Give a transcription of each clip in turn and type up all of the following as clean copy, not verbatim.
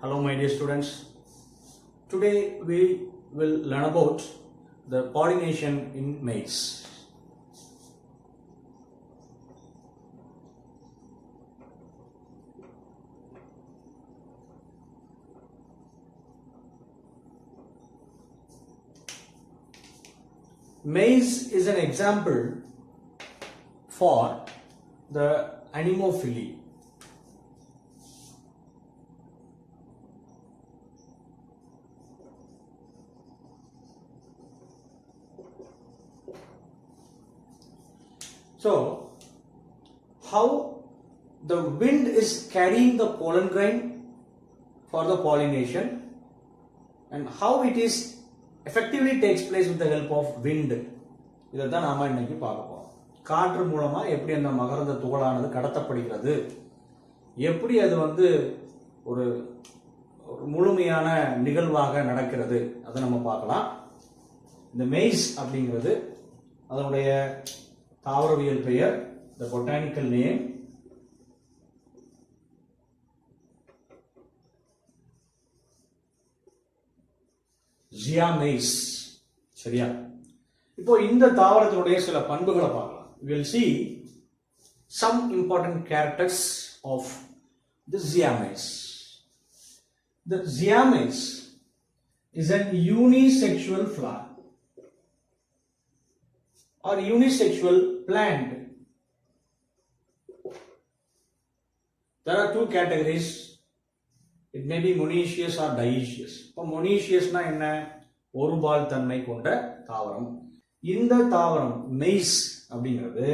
Hello my dear students. Today we will learn about the pollination in maize. Maize is an example for the anemophily. So, how the wind is carrying the pollen grain for the pollination and how it is effectively takes place with the help of wind. இதைத்தான் நாம இன்னைக்கு பார்க்க போறோம். காற்று மூலமா எப்படி அந்த மகரந்த துகளானது கடத்தப்படுகிறது, எப்படி அது ஒரு முழுமையான நிகழ்வாக நடக்கிறது, அதை நம்ம பார்க்கலாம். இந்த மெய்ஸ் அப்படிங்கிறது அதனுடைய தாவரவியல் பெயர், the botanical name. Zea mays. சரியா? இப்போ இந்த தாவரத்தினுடைய சில பண்புகளை பார்க்கலாம். We will see some important characters of the Zea mays. The Zea mays is an unisexual flower or unisexual plant. There are two categories. It may be monoecious or dioecious. இப்போ monoecious-னா என்ன? ஒருபால் தன்மை கொண்ட தாவரம். இந்த தாவரம் மெய்ஸ் அப்படிங்கிறது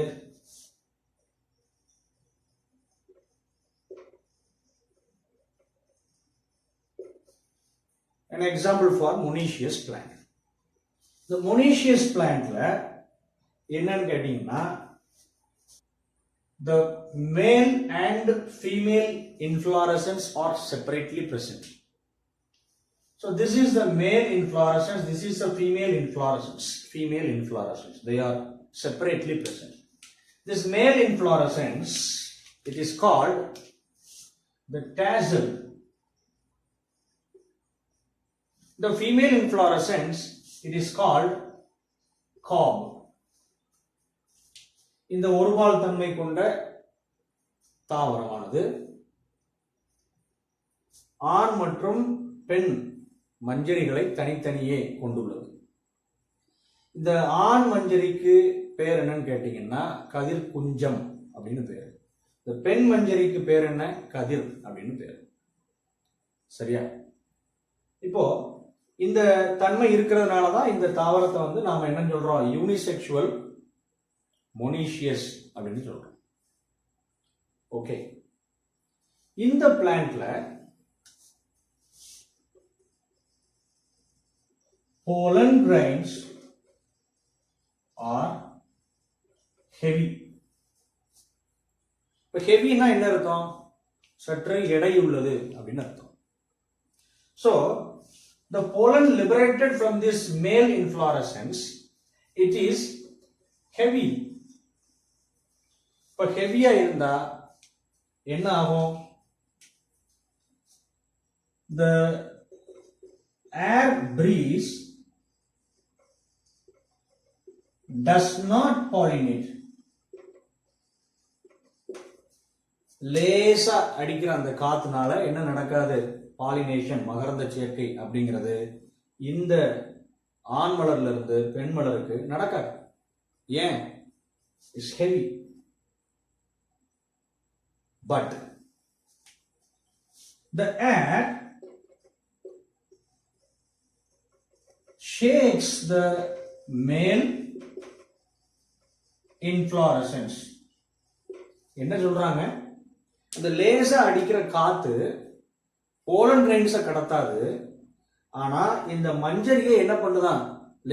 an example for monoecious plant. The monoecious plantல என்னன்னு கேட்டீங்கன்னா the male and female inflorescence are separately present. So this is the male inflorescence, this is the female inflorescence. They are separately present. This male inflorescence, it is called the tassel. The female inflorescence, it is called cob. இந்த ஒருபால் தன்மை கொண்ட தாவரமானது ஆண் மற்றும் பெண் மஞ்சரிகளை தனித்தனியே கொண்டுள்ளது. இந்த ஆண் மஞ்சரிக்கு பேர் என்னன்னு கேட்டீங்கன்னா கதிர் குஞ்சம் அப்படின்னு பேர். இந்த பெண் மஞ்சரிக்கு பேர் என்ன? கதிர் அப்படின்னு பேர். சரியா? இப்போ இந்த தன்மை இருக்கிறதுனால தான் இந்த தாவரத்தை நாம என்ன சொல்றோம்? யூனிசெக்சுவல் மொனீஷியஸ் அப்படின்னு சொல்றோம். ஓகே, இந்த பிளான்ட்ல pollen grains are heavy. இப்போ ஹெவினா என்ன அர்த்தம்? சற்று எடையுள்ளது அப்படின்னு அர்த்தம். So the pollen liberated from this male inflorescence, it is heavy. இப்போ ஹெவியா இருந்தா என்ன ஆகும்? The air breeze does not pollinate. லேசா அடிக்கிற அந்த காத்துனால என்ன நடக்காது? பாலினேஷன், மகரந்த சேர்க்கை அப்படிங்கிறது இந்த ஆண் மலர்ல இருந்து பெண் மலருக்கு நடக்காது. ஏன்? It's heavy. But the air shakes the male inflorescence. என்ன சொல்றாங்க? அந்த லேசா அடிக்கிற காத்து போலன் கிரைன்ஸை கடத்தாது, ஆனா இந்த மஞ்சரியை என்ன பண்ணுதான்?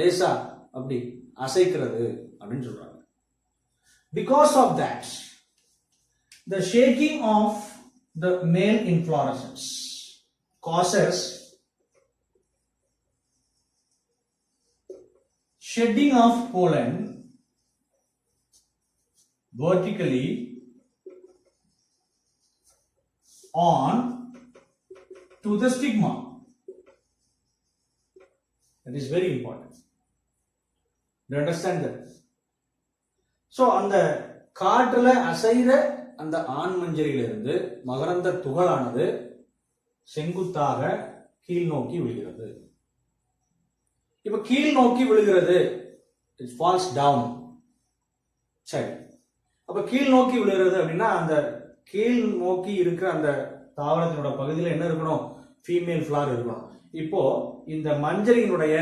லேசா அப்படி அசைக்கிறது அப்படின்னு சொல்றாங்க. Because of that, the shaking of the male inflorescence causes shedding of pollen vertically on to the stigma. That is very important. Do you understand that? So அந்த காற்றுல அசைற அந்த ஆண் மஞ்சரியிலிருந்து மகரந்த துகளானது செங்குத்தாக கீழ் நோக்கி விழுகிறது. இப்ப கீழ் நோக்கி விழுகிறது, it falls down. சரி, அப்ப கீழ் நோக்கி விழுகிறது அப்படின்னா அந்த கீழ் நோக்கி இருக்கிற அந்த தாவரத்தினோட பகுதியில் என்ன இருக்கணும்? ஃபீமேல் ஃபிளார் இருக்கணும். இப்போ இந்த மஞ்சரியினுடைய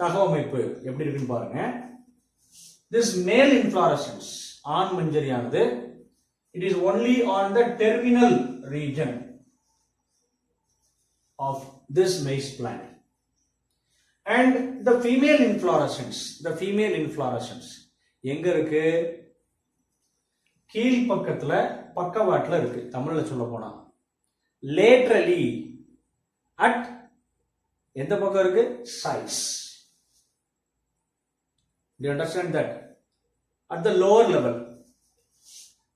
தகவமைப்பு எப்படி இருக்குன்னு பாருங்க. This male inflorescence, ஆண் மஞ்சரியானது, it is only on the terminal region of this maize plant. And the female inflorescence எங்க இருக்கு? கீழ் பக்கத்துல பக்கவாட்டுல இருக்கு. தமிழ்ல சொல்ல போனா laterally at எந்த பக்கம் இருக்கு? sides. Do you understand that? At the lower level,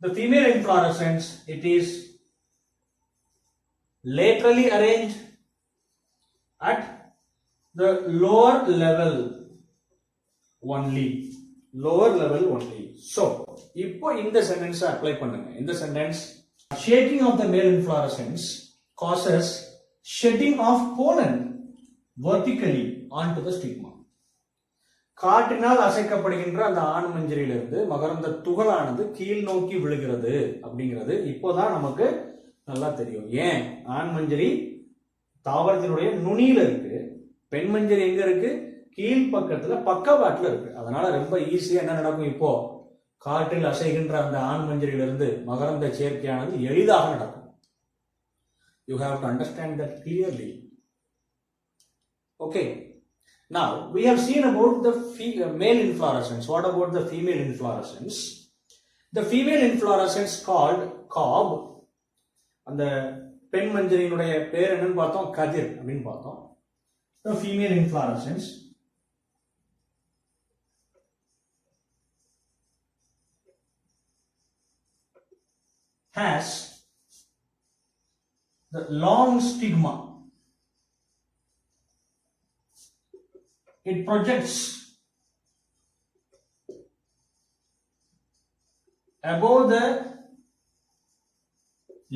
the female inflorescence, it is laterally arranged at the lower level only. So, இப்போ இந்த சென்டென்ஸ் அப்ளை பண்ணுங்க. இந்த sentence, shaking of the male inflorescence causes shedding of pollen vertically onto the stigma. காற்றினால் அசைக்கப்படுகின்ற அந்த ஆண் மஞ்சரியிலிருந்து மகரந்த துகளானது கீழ் நோக்கி விழுகிறது அப்படிங்கிறது இப்போதான் நமக்கு நல்லா தெரியும். ஏன்? ஆண் மஞ்சரி தாவரத்தினுடைய நுனியில இருக்கு, பெண் மஞ்சரி எங்க இருக்கு? கீழ் பக்கத்துல பக்கவாட்டுல இருக்கு. அதனால ரொம்ப ஈஸியா என்ன நடக்கும்? இப்போ காற்றில் அசைகின்ற அந்த ஆண் மஞ்சரியிலிருந்து மகரந்த சேர்க்கையானது எளிதாக நடக்கும். You have to understand that clearly. Okay. Now, we have seen about the male inflorescence. What about the female inflorescence? The female inflorescence called cob. அந்த பெண் மஞ்சரியினுடைய பேர் என்னன்னு பார்த்தோம்? கதிர் அப்படின்னு பார்த்தோம். The female inflorescence has the long stigma. It projects above the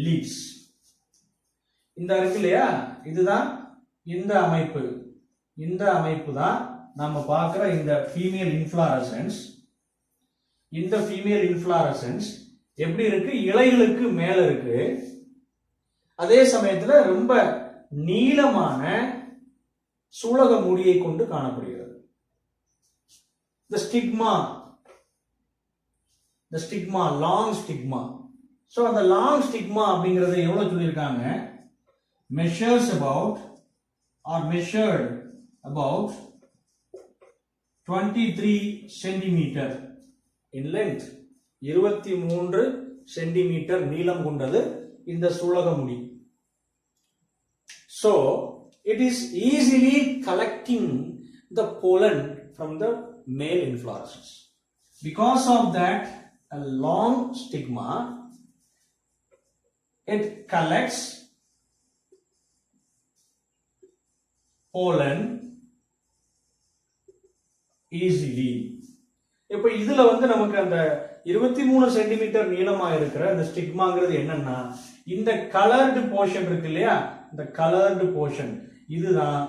leaves. இந்த இருக்கு இல்லையா, இதுதான் இந்த அமைப்பு. இந்த அமைப்பு தான் நாம பார்க்கிற இந்த ஃபீமேல் இன்ஃப்ளாரசன்ஸ். இந்த ஃபீமேல் இன்ஃப்ளாரசன்ஸ் எப்படி இருக்கு? இலைகளுக்கு மேல இருக்கு. அதே சமயத்துல ரொம்ப நீளமான சூலக முடியை கொண்டு காணப்படுகிறது. The stigma, long stigma. So அந்த long stigma அப்படிங்கறது எவ்வளவு சொல்லிருக்காங்க? measured about 23 centimeter in length. 23 centimetre நீளம் கொண்டது இந்த சூலக முடி. So it is easily collecting the pollen from the male inflorescence. Because of that, a long stigma, it collects pollen easily. இப்ப இதுல நமக்கு அந்த 23 சென்டிமீட்டர் நீளமா இருக்கிற அந்த ஸ்டிக்மாங்கிறது என்னன்னா, இந்த கலர்டு போர்ஷன் இருக்கு இல்லையா, இந்த கலர்டு போர்ஷன் இதுதான்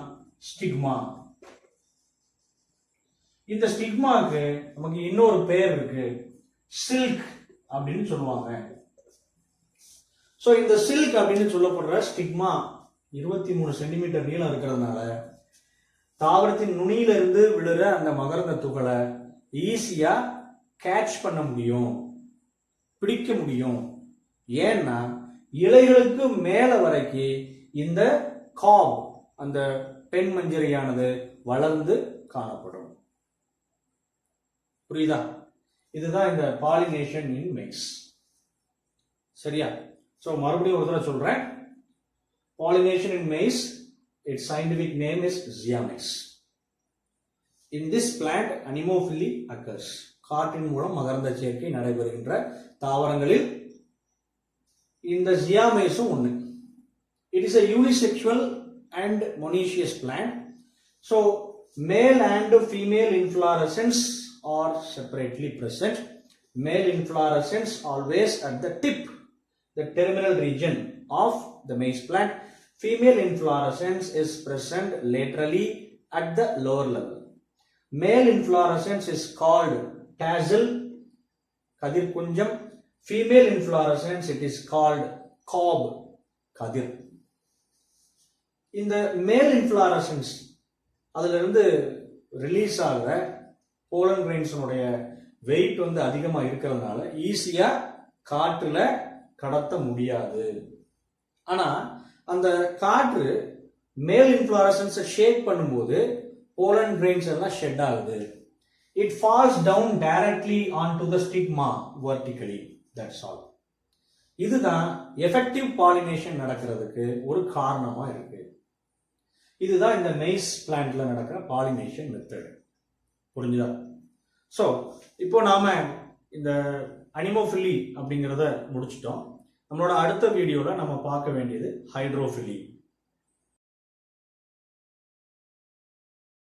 ஸ்டிக்மா. இந்த ஸ்டிக்மாக்கு நமக்கு இன்னொரு பேர் இருக்கு, சில்க் அப்படின்னு சொல்லுவாங்க. சோ இந்த சில்க் அப்படின்னு சொல்லப்படுற ஸ்டிக்மா 23 சென்டிமீட்டர் நீளம் இருக்கிறதுனால தாவரத்தின் நுனியில இருந்து விழுற அந்த மகரந்த துகளை ஈஸியா கேட்ச் பண்ண முடியும், பிடிக்க முடியும். ஏன்னா இலைகளுக்கு மேல வரைக்கும் இந்த காப், அந்த பெண் மஞ்சரியானது வளர்ந்து காணப்படும். புரியுதா? இதுதான் இந்த பாலினேஷன் இன் மிக்ஸ். சரியா? சோ மறுபடியும் ஒரு தடவை சொல்றேன். Pollination in maize, its scientific name is Zea mays. In this plant, anemophily occurs. காற்றின் மூலம் மகரந்த சேர்க்கை நடைபெறுகின்ற தாவரங்களில் இந்த ஜியாமேஸும் ஒன்று. It is a unisexual and monoecious plant. So male and female inflorescence are separately present. Male inflorescence always at the tip, the terminal region of the maize plant. Female inflorescence is present laterally at the lower level. Male inflorescence is called tassel, kadir kunjam. Female inflorescence it is called cob, kadir. இந்த மேல் inflorescence அதுல இருந்து release ஆகிற pollen கிரெயின்ஸனுடைய wait வந்து அதிகமா இருக்கிறதுனால ஈஸியா காற்றுல கடத்த முடியாது. ஆனா அந்த காற்று மேல் இன்ஃப்ளாரசன்ஸை ஷேக் பண்ணும்போது போலன் கிரெயின்ஸ் எல்லாம் ஷெட் ஆகுது. It falls down directly on to the stigma vertically. That's all. இதுதான் எஃபெக்டிவ் பாலினேஷன் நடக்கிறதுக்கு ஒரு காரணமா இருக்கு. இதுதான் இந்த மெய்ஸ் பிளான்ட்ல நடக்கிற பாலினேஷன் மெத்தட். புரிஞ்சுதா? ஸோ இப்போ நாம இந்த அனிமோஃபிலி அப்படிங்கிறத முடிச்சிட்டோம். நம்மளோட அடுத்த வீடியோல நம்ம பார்க்க வேண்டியது ஹைட்ரோஃபிலி.